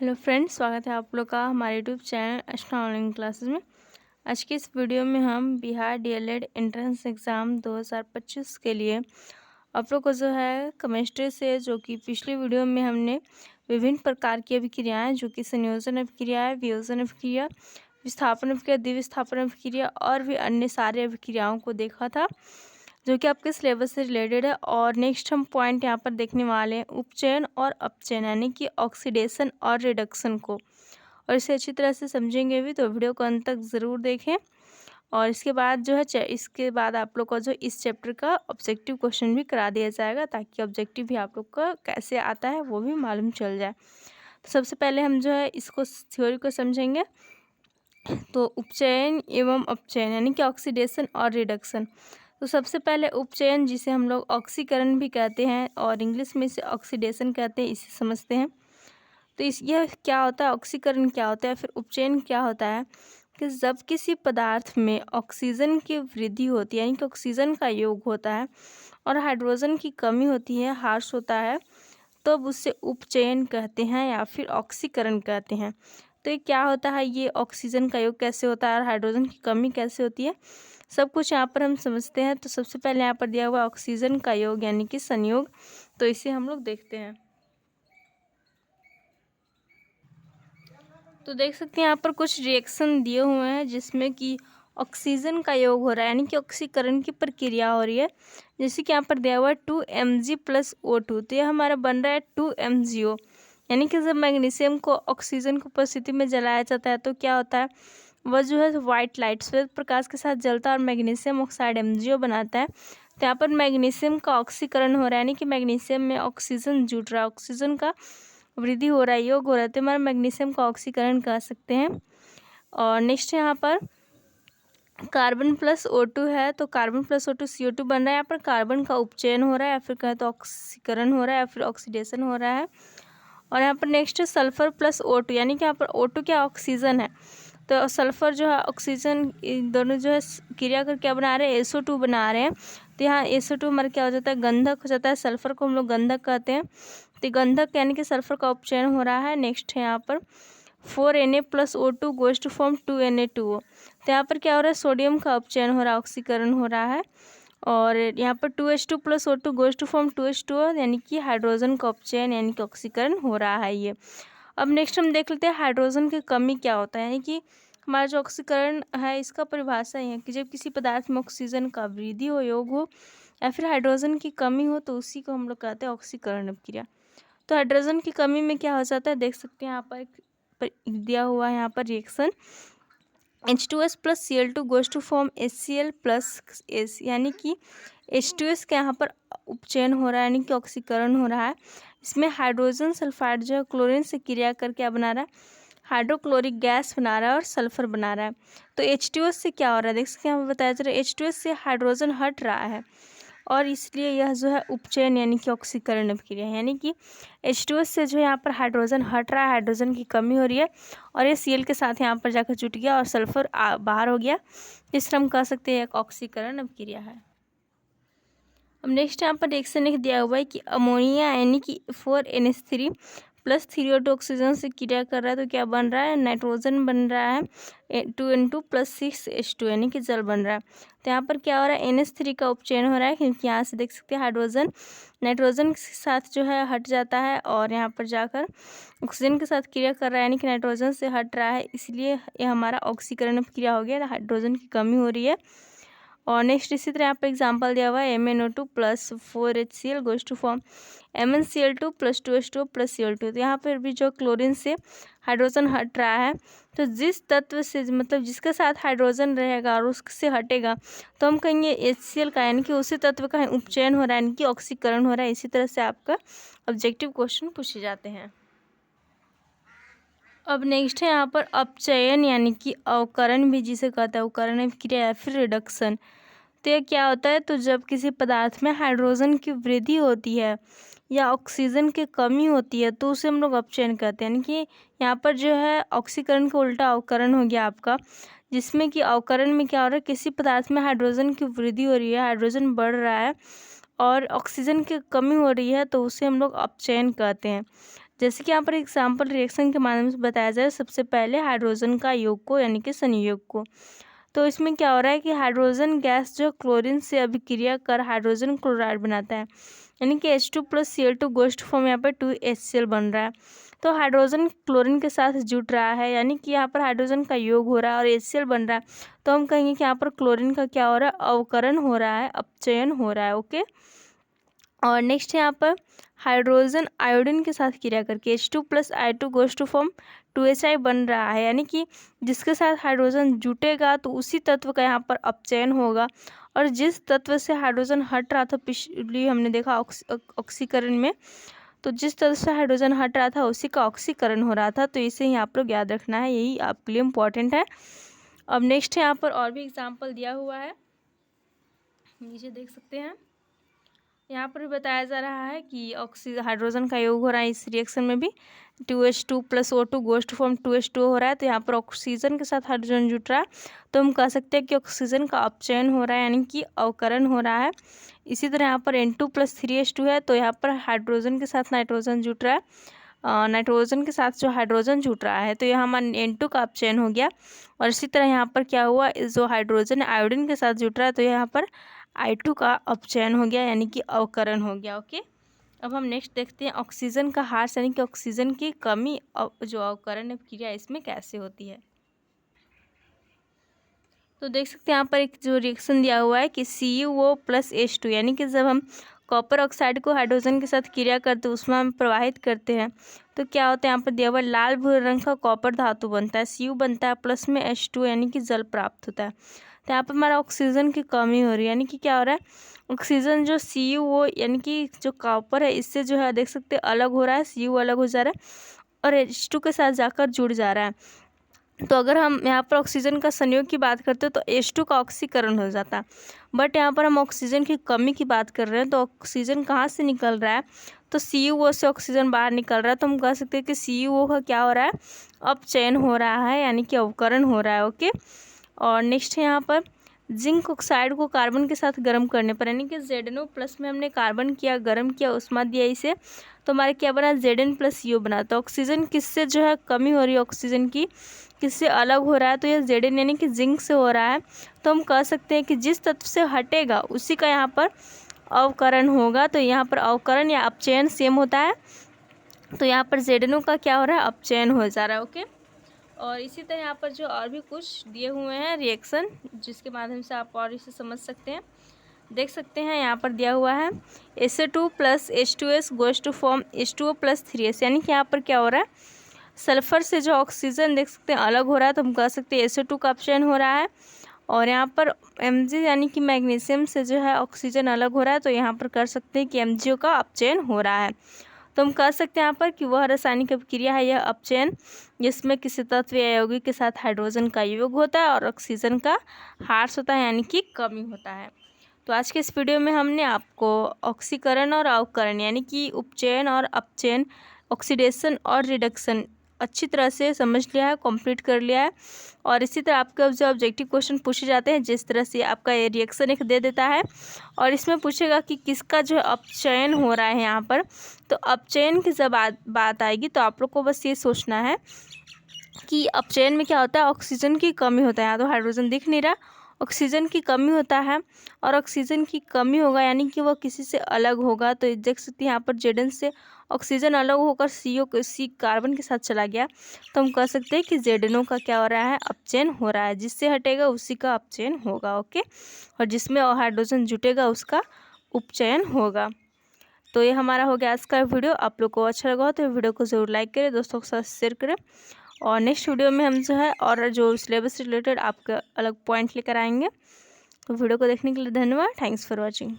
Hello friends, स्वागत है आप लोग का हमारे YouTube channel Astra online classes में। आज के इस वीडियो में हम बिहार डीएलएड एंट्रेंस एग्ज़ाम 2025 के लिए आप लोग को जो है केमिस्ट्री से, जो कि पिछले वीडियो में हमने विभिन्न प्रकार की अभिक्रियाएं, जो कि संयोजन अभिक्रिया है, वियोजन अभिक्रिया, विस्थापन अभिक्रिया, द्विविस्थापन अभिक्रिया और भी अन्य सारे अभिक्रियाओं को देखा था, जो कि आपके सिलेबस से रिलेटेड है। और नेक्स्ट हम पॉइंट यहाँ पर देखने वाले हैं उपचयन और अपचयन, यानी कि ऑक्सीडेशन और रिडक्शन को, और इसे अच्छी तरह से समझेंगे भी, तो वीडियो को अंत तक ज़रूर देखें। और इसके बाद जो है इसके बाद आप लोग को जो इस चैप्टर का ऑब्जेक्टिव क्वेश्चन भी करा दिया जाएगा, ताकि ऑब्जेक्टिव भी आप लोग का कैसे आता है वो भी मालूम चल जाए। तो सबसे पहले हम जो है इसको थ्योरी को समझेंगे। तो उपचयन एवं अपचयन, यानी कि ऑक्सीडेशन और रिडक्शन। तो सबसे पहले उपचयन, जिसे हम लोग ऑक्सीकरण भी कहते हैं और इंग्लिश में इसे ऑक्सीडेशन कहते हैं, इसे समझते हैं। तो यह क्या होता है, ऑक्सीकरण क्या होता है, फिर उपचयन क्या होता है, कि जब किसी पदार्थ में ऑक्सीजन की वृद्धि होती है, यानी कि ऑक्सीजन का योग होता है और हाइड्रोजन की कमी होती है, ह्रास होता है, तब उससे उपचयन कहते हैं या फिर ऑक्सीकरण कहते हैं। तो ये क्या होता है, ये ऑक्सीजन का योग कैसे होता है और हाइड्रोजन की कमी कैसे होती है, सब कुछ यहाँ पर हम समझते हैं। तो सबसे पहले यहाँ पर दिया हुआ ऑक्सीजन का योग, यानी कि संयोग, तो इसे हम लोग देखते हैं। तो देख सकते हैं यहाँ पर कुछ रिएक्शन दिए हुए हैं, जिसमें कि ऑक्सीजन का योग हो रहा है, यानी कि ऑक्सीकरण की प्रक्रिया हो रही है। जैसे कि यहाँ पर दिया हुआ है 2Mg+O2, तो यह हमारा बन रहा है 2MgO, यानी कि जब मैग्नीशियम को ऑक्सीजन की उपस्थिति में जलाया जाता है तो क्या होता है, वह जो है वाइट लाइट, श्वेत प्रकाश के साथ जलता है और मैग्नीशियम ऑक्साइड MgO बनाता है। तो यहाँ पर मैग्नीशियम का ऑक्सीकरण हो रहा है, यानी कि मैग्नीशियम में ऑक्सीजन जुट रहा है, ऑक्सीजन का वृद्धि हो रहा है, योग हो रहा है, तो हमारा मैग्नीशियम का ऑक्सीकरण कह सकते हैं। और नेक्स्ट यहाँ पर कार्बन+O2 है, तो कार्बन+O2 CO2 बन रहा है। यहाँ पर कार्बन का उपचयन हो रहा है, या फिर कहें तो ऑक्सीकरण हो रहा है, या फिर ऑक्सीडेशन हो रहा है। और यहाँ पर नेक्स्ट सल्फर+O2, यानी कि यहाँ पर O2 क्या, ऑक्सीजन है, तो सल्फर जो है ऑक्सीजन, दोनों जो है क्रिया कर क्या बना रहे हैं, SO2 बना रहे हैं। तो यहाँ SO2 हमारा क्या हो जाता है, गंधक हो जाता है, सल्फर को हम लोग गंधक कहते हैं। तो गंधक यानी कि सल्फर का उपचयन हो रहा है। नेक्स्ट है यहाँ पर 4Na+O2 goes to form 2Na2O, तो यहाँ पर क्या हो रहा है, सोडियम का उपचयन हो रहा है, ऑक्सीकरण हो रहा है। और यहाँ पर 2H2+O2 goes to form 2H2O, यानी कि हाइड्रोजन का उपचयन, यानी कि ऑक्सीकरण हो रहा है ये। अब नेक्स्ट हम देख लेते हैं हाइड्रोजन की कमी क्या होता है, यानी कि हमारा जो ऑक्सीकरण है, इसका परिभाषा ये है कि जब किसी पदार्थ में ऑक्सीजन का वृद्धि हो, योग हो, या फिर हाइड्रोजन की कमी हो, तो उसी को हम लोग कहते हैं ऑक्सीकरण अभिक्रिया। तो हाइड्रोजन की कमी में क्या हो जाता है, देख सकते हैं यहाँ पर दिया हुआ है यहाँ पर reaction, H2S+Cl2 goes to form HCl+S, यानी कि H2S का यहाँ पर उपचयन हो रहा है, यानी कि ऑक्सीकरण हो रहा है। इसमें हाइड्रोजन सल्फाइड जो है क्लोरीन से क्रिया कर क्या बना रहा है, हाइड्रोक्लोरिक गैस बना रहा है और सल्फर बना रहा है। तो H2S से क्या हो रहा है, देख सकते हैं यहाँ पर बताया जा रहा है H2S से हाइड्रोजन हट रहा है, और इसलिए यह जो है उपचयन, यानी कि ऑक्सीकरण अभिक्रिया है, यानी कि H2S से जो है यहाँ पर हाइड्रोजन हट रहा है, हाइड्रोजन की कमी हो रही है, और ये Cl के साथ यहाँ पर जाकर जुट गया और सल्फर बाहर हो गया, जिससे हम कह सकते हैं एक ऑक्सीकरण अभिक्रिया है। अब नेक्स्ट यहाँ पर रिएक्शन लिख दिया हुआ है कि अमोनिया, यानी कि 4NH3+3O2 ऑक्सीजन से क्रिया कर रहा है, तो क्या बन रहा है, नाइट्रोजन बन रहा है, 2N2+6H2, यानी कि जल बन रहा है। तो यहाँ पर क्या हो रहा है, NH3 का उपचयन हो रहा है, क्योंकि यहाँ से देख सकते हैं हाइड्रोजन नाइट्रोजन के साथ जो है हट जाता है और यहाँ पर जाकर ऑक्सीजन के साथ क्रिया कर रहा है, यानी कि नाइट्रोजन से हट रहा है, इसलिए यह हमारा ऑक्सीकरण क्रिया हो गया, हाइड्रोजन की कमी हो रही है। और नेक्स्ट इसी तरह यहाँ पर एग्जाम्पल दिया हुआ है MnO2+4HCl goes to form MnCl2+2H2O+Cl2, तो यहाँ पर भी जो क्लोरीन से हाइड्रोजन हट रहा है, तो जिस तत्व से, मतलब जिसके साथ हाइड्रोजन रहेगा और उससे हटेगा, तो हम कहेंगे HCl का, यानी कि उसी तत्व का उपचयन हो रहा है, यानी कि ऑक्सीकरण हो रहा है। इसी तरह से आपका ऑब्जेक्टिव क्वेश्चन पूछे जाते हैं। अब नेक्स्ट है यहाँ पर अपचयन, यानी कि अवकरण भी जिसे कहता है, अवकरण अभिक्रिया या फिर रिडक्शन। तो ये क्या होता है, तो जब किसी पदार्थ में हाइड्रोजन की वृद्धि होती है या ऑक्सीजन की कमी होती है, तो उसे हम लोग अपचयन कहते हैं, यानी कि यहाँ पर जो है ऑक्सीकरण का उल्टा अवकरण हो गया आपका, जिसमें कि अवकरण में क्या हो रहा है, किसी पदार्थ में हाइड्रोजन की वृद्धि हो रही है, हाइड्रोजन बढ़ रहा है और ऑक्सीजन की कमी हो रही है, तो उसे हम लोग अपचयन कहते हैं। जैसे कि यहाँ पर एग्जाम्पल रिएक्शन के माध्यम से बताया जाए, सबसे पहले हाइड्रोजन का योग को यानी कि संयोग को। तो इसमें क्या हो रहा है कि हाइड्रोजन गैस जो क्लोरीन से अभिक्रिया कर हाइड्रोजन क्लोराइड बनाता है, यानी कि H2+Cl2 गोज़ टू फॉर्म यहाँ पर 2HCl बन रहा है। तो हाइड्रोजन क्लोरीन के साथ जुट रहा है, यानी कि यहाँ पर हाइड्रोजन का योग हो रहा है और HCl बन रहा है। तो हम कहेंगे कि यहाँ पर क्लोरीन का क्या हो रहा है, अवकरण हो रहा है, अपचयन हो रहा है। ओके। और नेक्स्ट यहाँ पर हाइड्रोजन आयोडीन के साथ क्रिया करके H2+I2 goes to form 2HI बन रहा है, यानी कि जिसके साथ हाइड्रोजन जुटेगा तो उसी तत्व का यहाँ पर अपचयन होगा। और जिस तत्व से हाइड्रोजन हट रहा था, पिछली हमने देखा ऑक्सीकरण में, तो जिस तत्व से हाइड्रोजन हट रहा था उसी का ऑक्सीकरण हो रहा था। तो इसे ही आप लोग याद रखना है, यही आपके लिए इम्पॉर्टेंट है। अब नेक्स्ट यहाँ पर और भी एग्जाम्पल दिया हुआ है, नीचे देख सकते हैं। यहाँ पर भी बताया जा रहा है कि हाइड्रोजन का योग हो रहा है इस रिएक्शन में भी, 2H2+O2 goes to form 2H2O हो रहा है। तो यहाँ पर ऑक्सीजन के साथ हाइड्रोजन जुट रहा है, तो हम कह सकते हैं कि ऑक्सीजन का अपचयन हो रहा है, यानी कि अवकरण हो रहा है। इसी तरह यहाँ पर N2+3H2 है, तो यहाँ पर हाइड्रोजन के साथ नाइट्रोजन जुट रहा है, नाइट्रोजन के साथ जो हाइड्रोजन जुट रहा है, तो यहाँ हमारा N2 का अपचयन हो गया। और इसी तरह यहाँ पर क्या हुआ, जो हाइड्रोजन आयोडीन के साथ जुट रहा है, तो यहाँ पर I2 का अपचयन हो गया, यानी कि अवकरण हो गया। ओके। अब हम नेक्स्ट देखते हैं ऑक्सीजन का ह्रास, यानी कि ऑक्सीजन की कमी जो अवकरण क्रिया इसमें कैसे होती है। तो देख सकते हैं यहाँ पर एक जो रिएक्शन दिया हुआ है कि CuO+H2, यानी कि जब हम कॉपर ऑक्साइड को हाइड्रोजन के साथ क्रिया करते हैं, उसमें हम प्रवाहित करते हैं, तो क्या होता है, यहाँ पर दिया हुआ लाल भूरे रंग का कॉपर धातु बनता है, Cu बनता है, प्लस में H2 यानी कि जल प्राप्त होता है। तो यहाँ पर हमारा ऑक्सीजन की कमी हो रही है, यानी कि क्या हो रहा है, ऑक्सीजन जो CuO यानी कि जो कॉपर है इससे जो है देख सकते हैं अलग हो रहा है, Cu अलग हो जा रहा है और H2 के साथ जाकर जुड़ जा रहा है। तो अगर हम यहाँ पर ऑक्सीजन का संयोग की बात करते हैं तो H2 का ऑक्सीकरण हो जाता है, बट यहाँ पर हम ऑक्सीजन की कमी की बात कर रहे हैं। तो ऑक्सीजन कहाँ से निकल रहा है, तो CuO से ऑक्सीजन बाहर निकल रहा है, तो हम कह सकते हैं कि CuO का क्या हो रहा है, अपचयन हो रहा है, यानी कि अवकरण हो रहा है। ओके। और नेक्स्ट है यहाँ पर जिंक ऑक्साइड को कार्बन के साथ गर्म करने पर, यानी कि ZnO+ में हमने कार्बन किया, गर्म किया, उष्मा दिया इसे, तो हमारे क्या बना, Zn+CO बना। तो ऑक्सीजन किससे जो है कमी हो रही है, ऑक्सीजन की किससे अलग हो रहा है, तो यह Zn यानी कि जिंक से हो रहा है। तो हम कह सकते हैं कि जिस तत्व से हटेगा उसी का यहाँ पर अवकरण होगा। तो यहाँ पर अवकरण या अपचयन सेम होता है, तो यहाँ पर ZnO का क्या हो रहा है, अपचयन हो जा रहा है। ओके। और इसी तरह यहाँ पर जो और भी कुछ दिए हुए हैं रिएक्शन, जिसके माध्यम से आप और इसे समझ सकते हैं, देख सकते हैं। यहाँ पर दिया हुआ है Sa2+H2S goes to form H2O+3S, यानी कि यहाँ पर क्या हो रहा है, सल्फर से जो ऑक्सीजन देख सकते हैं अलग हो रहा है, तो हम कह सकते हैं Sa2 का अपचयन हो रहा है। और यहाँ पर Mg यानी कि मैग्नीशियम से जो है ऑक्सीजन अलग हो रहा है, तो यहाँ पर कर सकते हैं कि MgO का अपचयन हो रहा है। तो हम कह सकते हैं यहाँ पर कि वह रासायनिक अभिक्रिया है यह अपचयन, जिसमें किसी तत्व या यौगिक के साथ हाइड्रोजन का योग होता है और ऑक्सीजन का ह्रास होता है, यानी कि कमी होता है। तो आज के इस वीडियो में हमने आपको ऑक्सीकरण और अवकरण यानी कि उपचयन और अपचयन, ऑक्सीडेशन और रिडक्शन अच्छी तरह से समझ लिया है, कंप्लीट कर लिया है। और इसी तरह आपके जो ऑब्जेक्टिव क्वेश्चन पूछे जाते हैं, जिस तरह से आपका ये रिएक्शन एक दे देता है और इसमें पूछेगा कि किसका जो है अपचयन हो रहा है यहाँ पर, तो अपचयन की जब बात आएगी तो आप लोग को बस ये सोचना है कि अपचयन में क्या होता है, ऑक्सीजन की कमी होता है। यहाँ तो हाइड्रोजन दिख नहीं रहा, ऑक्सीजन की कमी होता है और ऑक्सीजन की कमी होगा यानी कि वह किसी से अलग होगा। तो देख सकते हैं यहाँ पर Zn से ऑक्सीजन अलग होकर C कार्बन के साथ चला गया, तो हम कह सकते हैं कि ZnO का क्या हो रहा है, अपचयन हो रहा है। जिससे हटेगा उसी का अपचयन होगा। ओके। और जिसमें हाइड्रोजन जुटेगा उसका उपचयन होगा। तो ये हमारा हो गया आज का वीडियो। आप लोग को अच्छा लगा हो तो वीडियो को ज़रूर लाइक करें, दोस्तों के साथ शेयर करें। और नेक्स्ट वीडियो में हम जो है और जो सिलेबस से रिलेटेड आपका अलग पॉइंट लेकर आएंगे। तो वीडियो को देखने के लिए धन्यवाद। Thanks for watching.